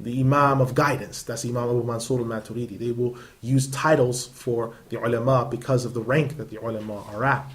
the Imam of guidance. That's Imam Abu Mansur al-Maturidi. They will use titles for the ulama because of the rank that the ulama are at.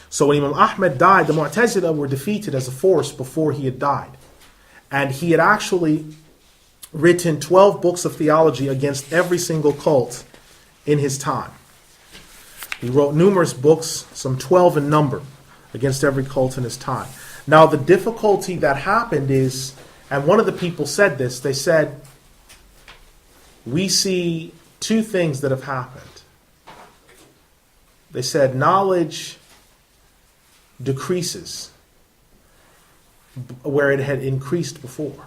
So when Imam Ahmad died, the Mu'tazila were defeated as a force before he had died. And he had actually written 12 books of theology against every single cult in his time. He wrote numerous books, some 12 in number, against every cult in his time. Now the difficulty that happened is, and one of the people said this, they said, we see two things that have happened. They said knowledge decreases where it had increased before.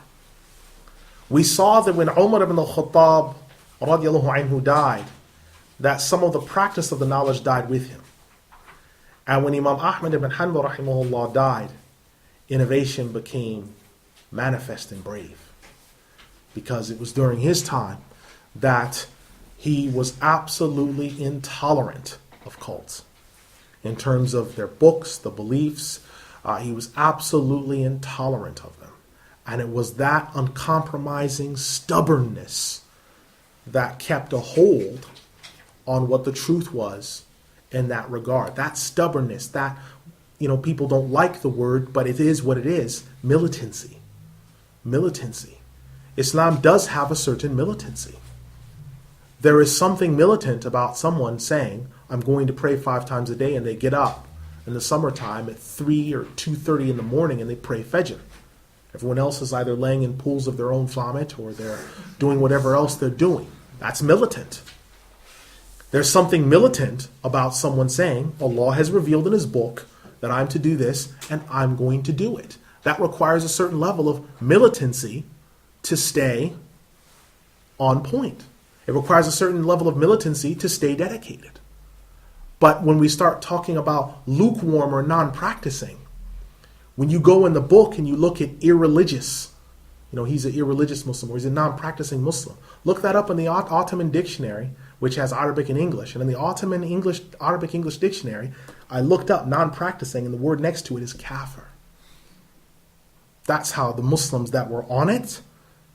We saw that when Umar ibn al-Khattab radiallahu anhu died, that some of the practice of the knowledge died with him. And when Imam Ahmad ibn Hanbal rahimahullah died, innovation became manifest and brave. Because it was during his time that he was absolutely intolerant of cults. In terms of their books, the beliefs, he was absolutely intolerant of them. And it was that uncompromising stubbornness that kept a hold on what the truth was in that regard. That stubbornness, that, people don't like the word, but it is what it is. Militancy. Militancy. Islam does have a certain militancy. There is something militant about someone saying, I'm going to pray 5 times a day, and they get up in the summertime at 3 or 2:30 in the morning and they pray Fajr. Everyone else is either laying in pools of their own vomit or they're doing whatever else they're doing. That's militant. There's something militant about someone saying, Allah has revealed in His book that I'm to do this and I'm going to do it. That requires a certain level of militancy to stay on point. It requires a certain level of militancy to stay dedicated. But when we start talking about lukewarm or non-practicing, when you go in the book and you look at irreligious, he's an irreligious Muslim or he's a non-practicing Muslim. Look that up in the Ottoman dictionary, which has Arabic and English. And in the Ottoman Arabic English dictionary, I looked up non-practicing and the word next to it is kafir. That's how the Muslims that were on it,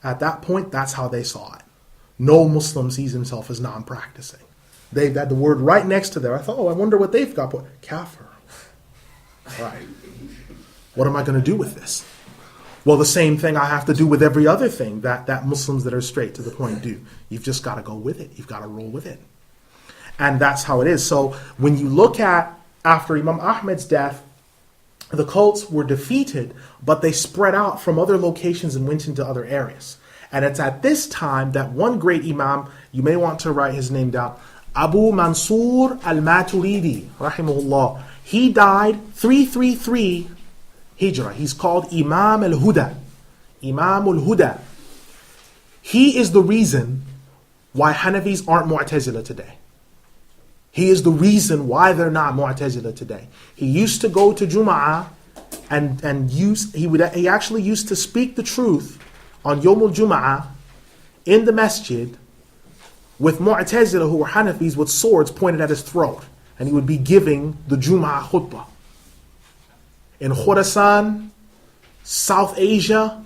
at that point, that's how they saw it. No Muslim sees himself as non-practicing. They've got the word right next to there. I thought, I wonder what they've got. Kafir. Right. What am I going to do with this? Well, the same thing I have to do with every other thing that Muslims that are straight to the point do. You've just got to go with it. You've got to roll with it. And that's how it is. So when you look at, after Imam Ahmad's death, the cults were defeated, but they spread out from other locations and went into other areas. And it's at this time that one great Imam, you may want to write his name down, Abu Mansur Al-Maturidi, rahimahullah. He died 333 Hijrah. He's called Imam al-Huda. Imam al-Huda. He is the reason why Hanafis aren't Mu'tazila today. He is the reason why they're not Mu'tazila today. He used to go to Jum'ah he actually used to speak the truth on Yawm al-Jum'ah in the masjid with Mu'tazila who were Hanafis with swords pointed at his throat. And he would be giving the Jum'ah khutbah. In Khurasan, South Asia,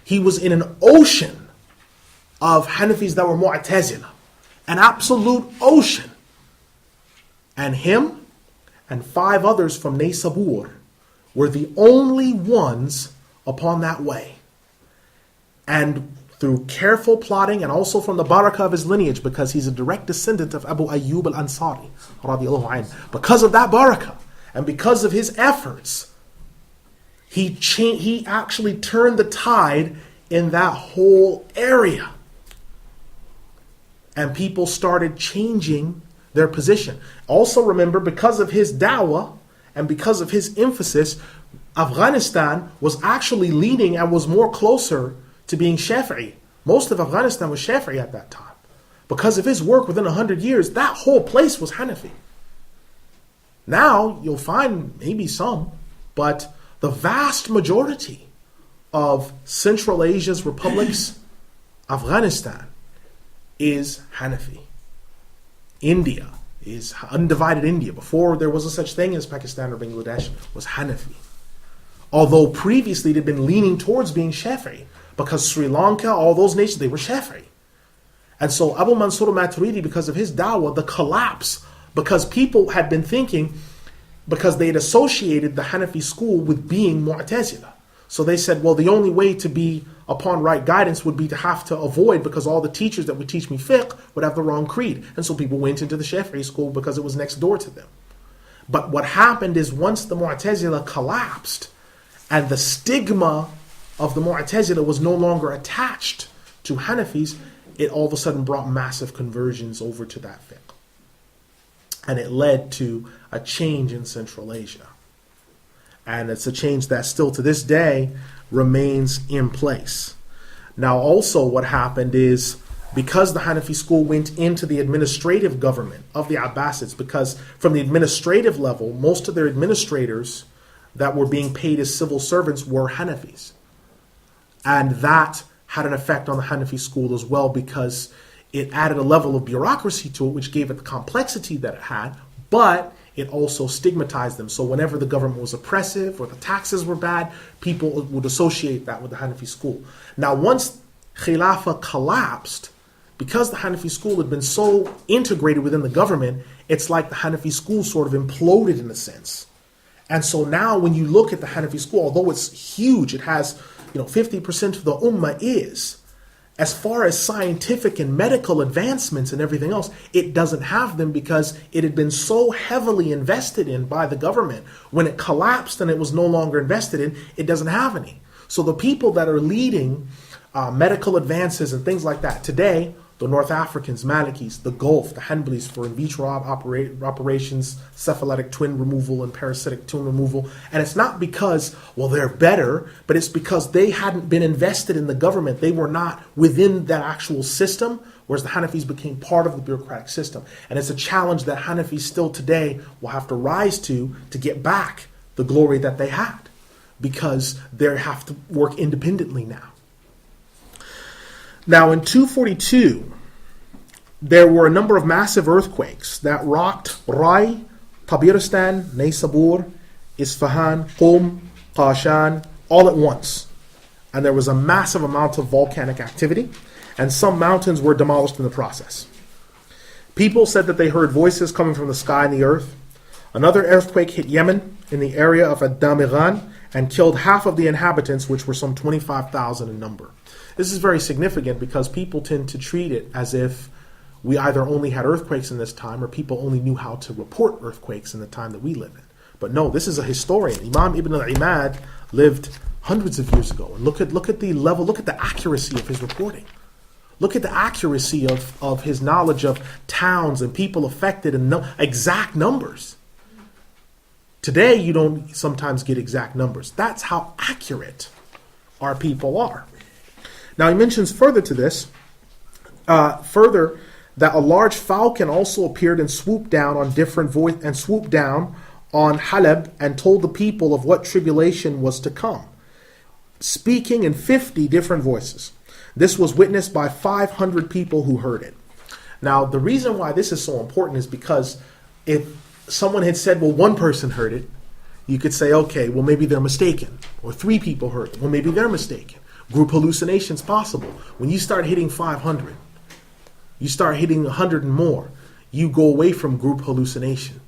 he was in an ocean of Hanafis that were Mu'tazila. An absolute ocean. And him and 5 others from Naysabur were the only ones upon that way. And through careful plotting and also from the barakah of his lineage, because he's a direct descendant of Abu Ayyub al-Ansari, radiallahu anhu. Because of that barakah and because of his efforts, he actually turned the tide in that whole area. And people started changing their position. Also remember, because of his da'wah and because of his emphasis, Afghanistan was actually leading and was more closer to being Shafi'ii. Most of Afghanistan was Shafi'ii at that time. Because of his work within 100 years, that whole place was Hanafi. Now, you'll find maybe some, but the vast majority of Central Asia's republics, Afghanistan, is Hanafi. India is undivided India. Before there was a such thing as Pakistan or Bangladesh, was Hanafi. Although previously they'd been leaning towards being Shafi'i. Because Sri Lanka, all those nations, they were Shafi'i. And so Abu Mansur Maturidi, because of his dawah, the collapse, because people had been thinking, because they had associated the Hanafi school with being Mu'tazila. So they said, well, the only way to be upon right guidance would be to have to avoid, because all the teachers that would teach me fiqh would have the wrong creed. And so people went into the Shafi'i school because it was next door to them. But what happened is once the Mu'tazila collapsed and the stigma of the Mu'tazila was no longer attached to Hanafis, it all of a sudden brought massive conversions over to that fiqh. And it led to a change in Central Asia. And it's a change that still to this day remains in place. Now also what happened is, because the Hanafi school went into the administrative government of the Abbasids, because from the administrative level, most of their administrators that were being paid as civil servants were Hanafis. And that had an effect on the Hanafi school as well, because it added a level of bureaucracy to it, which gave it the complexity that it had, but it also stigmatized them. So whenever the government was oppressive or the taxes were bad, people would associate that with the Hanafi school. Now, once Khilafah collapsed, because the Hanafi school had been so integrated within the government, it's like the Hanafi school sort of imploded in a sense. And so now when you look at the Hanafi school, although it's huge, it has 50% of the ummah is, as far as scientific and medical advancements and everything else, it doesn't have them because it had been so heavily invested in by the government. When it collapsed and it was no longer invested in, it doesn't have any. So the people that are leading medical advances and things like that today, the North Africans, Malikis, the Gulf, the Hanbalis for in vitro operations, cephalitic twin removal and parasitic twin removal. And it's not because, well, they're better, but it's because they hadn't been invested in the government. They were not within that actual system, whereas the Hanafis became part of the bureaucratic system. And it's a challenge that Hanafis still today will have to rise to get back the glory that they had, because they have to work independently now. Now, in 242, there were a number of massive earthquakes that rocked Rai, Tabaristan, Naysabur, Isfahan, Qom, Qashan, all at once. And there was a massive amount of volcanic activity, and some mountains were demolished in the process. People said that they heard voices coming from the sky and the earth. Another earthquake hit Yemen in the area of Ad-Damiran and killed half of the inhabitants, which were some 25,000 in number. This is very significant because people tend to treat it as if we either only had earthquakes in this time or people only knew how to report earthquakes in the time that we live in. But no, this is a historian. Imam Ibn al-Imad lived hundreds of years ago. And look at the level, look at the accuracy of his reporting. Look at the accuracy of his knowledge of towns and people affected and exact numbers. Today, you don't sometimes get exact numbers. That's how accurate our people are. Now he mentions further to this, that a large falcon also appeared and swooped down on Halab and told the people of what tribulation was to come, speaking in 50 different voices. This was witnessed by 500 people who heard it. Now the reason why this is so important is because if someone had said, well, one person heard it, you could say, okay, well, maybe they're mistaken. Or 3 people heard it. Well, maybe they're mistaken. Group hallucinations possible. When you start hitting 500, you start hitting 100 and more, you go away from group hallucination.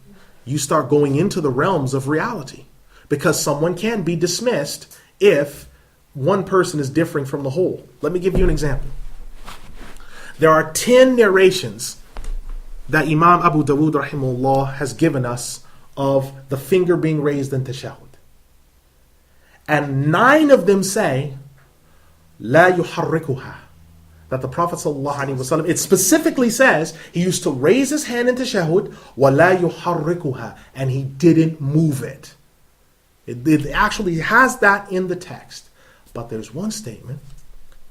You start going into the realms of reality, because someone can be dismissed if one person is differing from the whole. Let me give you an example. There are 10 narrations that Imam Abu Dawud rahimahullah has given us of the finger being raised in tashahhud. And 9 of them say, La yuharrikuha, that the Prophet ﷺ, it specifically says he used to raise his hand in tashahhud, wa la yuharrikuha, and he didn't move it. It actually has that in the text. But there's one statement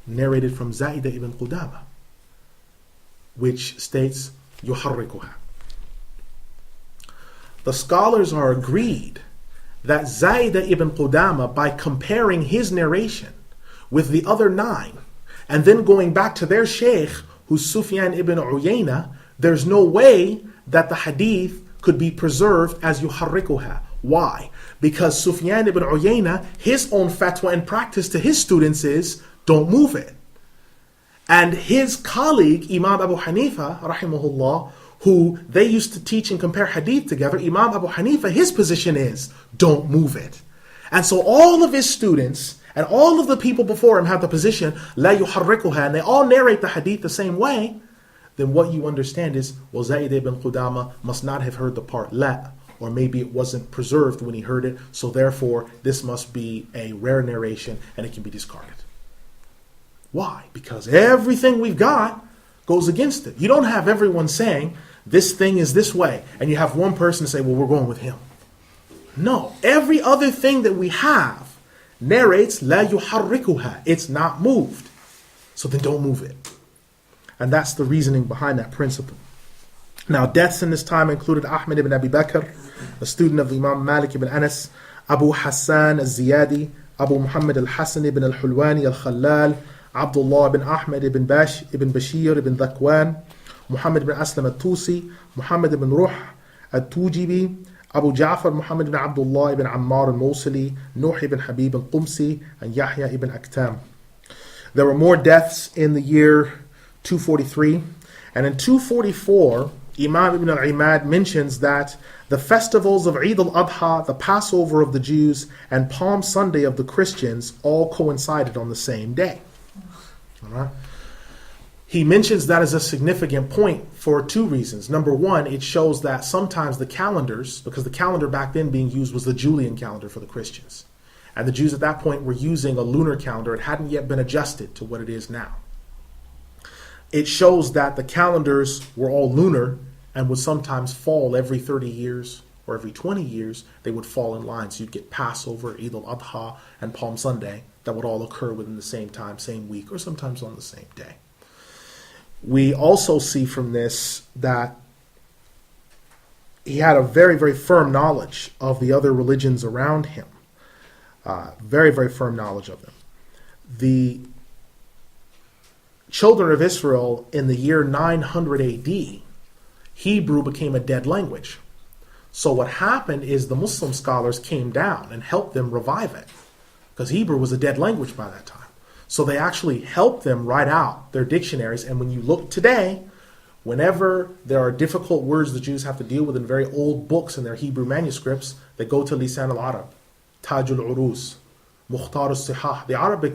narrated from Za'idah ibn Qudama, which states, yuharrikuha. The scholars are agreed that Za'idah ibn Qudama, by comparing his narration with the other 9, and then going back to their sheikh, who's Sufyan ibn Uyayna, there's no way that the hadith could be preserved as yuharrikuha. Why? Because Sufyan ibn Uyayna, his own fatwa and practice to his students is Don't move it. And his colleague, Imam Abu Hanifa, rahimahullah, who they used to teach and compare hadith together, Imam Abu Hanifa, his position is, don't move it. And so all of his students and all of the people before him have the position, la yuharrikuha, and they all narrate the hadith the same way. Then what you understand is, well, Zayd ibn Qudama must not have heard the part la, or maybe it wasn't preserved when he heard it, so therefore this must be a rare narration and it can be discarded. Why? Because everything we've got goes against it. You don't have everyone saying, this thing is this way, and you have one person say, well, we're going with him. No, every other thing that we have narrates la yuharrikuha. It's not moved. So then don't move it. And that's the reasoning behind that principle. Now, deaths in this time included Ahmed ibn Abi Bakr, a student of Imam Malik ibn Anas, Abu Hassan al-Ziyadi, Abu Muhammad al-Hasan ibn al-Hulwani al-Khallal, Abdullah ibn Ahmed ibn Bashir ibn Dhakwan, Muhammad ibn Aslam al-Tusi, Muhammad ibn Ruh al-Tujibi, Abu Ja'far Muhammad ibn Abdullah ibn Ammar al-Mawsili, Nuh ibn Habib al-Qumsi, and Yahya ibn Aktam. There were more deaths in the year 243, and in 244, Imam ibn al-Imad mentions that the festivals of Eid al-Adha, the Passover of the Jews, and Palm Sunday of the Christians all coincided on the same day. All right? He mentions that as a significant point for two reasons. Number one, it shows that sometimes the calendars, because the calendar back then being used was the Julian calendar for the Christians, and the Jews at that point were using a lunar calendar. It hadn't yet been adjusted to what it is now. It shows that the calendars were all lunar and would sometimes fall every 30 years or every 20 years. They would fall in line. So you'd get Passover, Eid al-Adha, and Palm Sunday that would all occur within the same time, same week, or sometimes on the same day. We also see from this that he had a very, very firm knowledge of the other religions around him. Very, very firm knowledge of them. The children of Israel in the year 900 AD, Hebrew became a dead language. So what happened is the Muslim scholars came down and helped them revive it, because Hebrew was a dead language by that time. So they actually helped them write out their dictionaries. And when you look today, whenever there are difficult words the Jews have to deal with in very old books in their Hebrew manuscripts, they go to Lisan al-Arab, Taj al-Urus, Mukhtar al-Sihah, the Arabic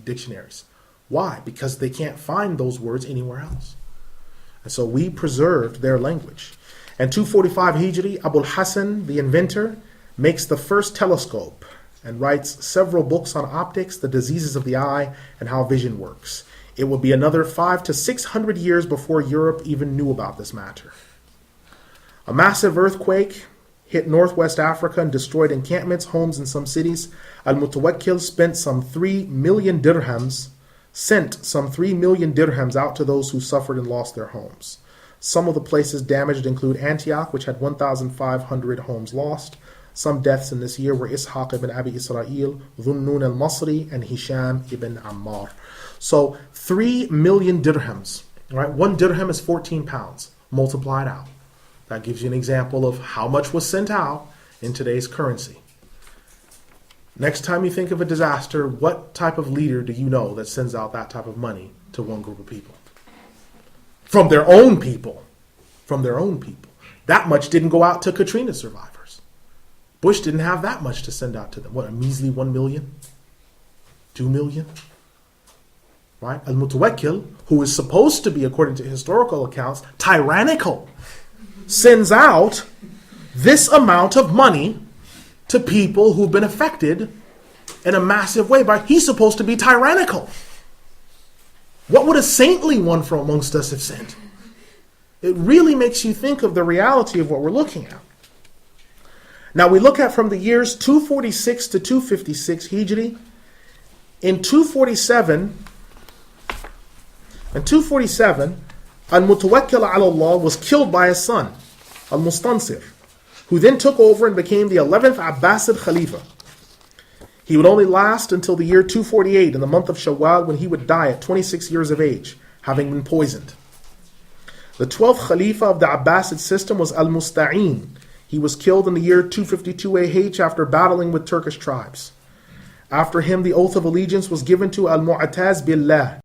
dictionaries. Why? Because they can't find those words anywhere else. And so we preserved their language. In 245 Hijri, Abul Hasan, the inventor, makes the first telescope and writes several books on optics, the diseases of the eye, and how vision works. It will be another 500 to 600 years before Europe even knew about this matter. A massive earthquake hit northwest Africa and destroyed encampments, homes, and some cities. Al-Mutawakkil sent some 3 million dirhams out to those who suffered and lost their homes. Some of the places damaged include Antioch, which had 1,500 homes lost. Some deaths in this year were Ishaq ibn Abi Israel, Dhunnun al-Masri, and Hisham ibn Ammar. So 3 million dirhams. Right? 1 dirham is 14 pounds. Multiply it out. That gives you an example of how much was sent out in today's currency. Next time you think of a disaster, what type of leader do you know that sends out that type of money to one group of people? From their own people. From their own people. That much didn't go out to Katrina survivors. Bush didn't have that much to send out to them. What, a measly 1 million? 2 million? Right? Al-Mutawakkil, who is supposed to be, according to historical accounts, tyrannical, sends out this amount of money to people who've been affected in a massive way. But he's supposed to be tyrannical. What would a saintly one from amongst us have sent? It really makes you think of the reality of what we're looking at. Now we look at from the years 246 to 256 Hijri. In 247, Al-Mutawakkil ala Allah was killed by his son, Al-Mustansir, who then took over and became the 11th Abbasid Khalifa. He would only last until the year 248 in the month of Shawwal, when he would die at 26 years of age, having been poisoned. The 12th Khalifa of the Abbasid system was Al-Musta'in. He was killed in the year 252 AH after battling with Turkish tribes. After him, the oath of allegiance was given to Al-Mu'taz Billah.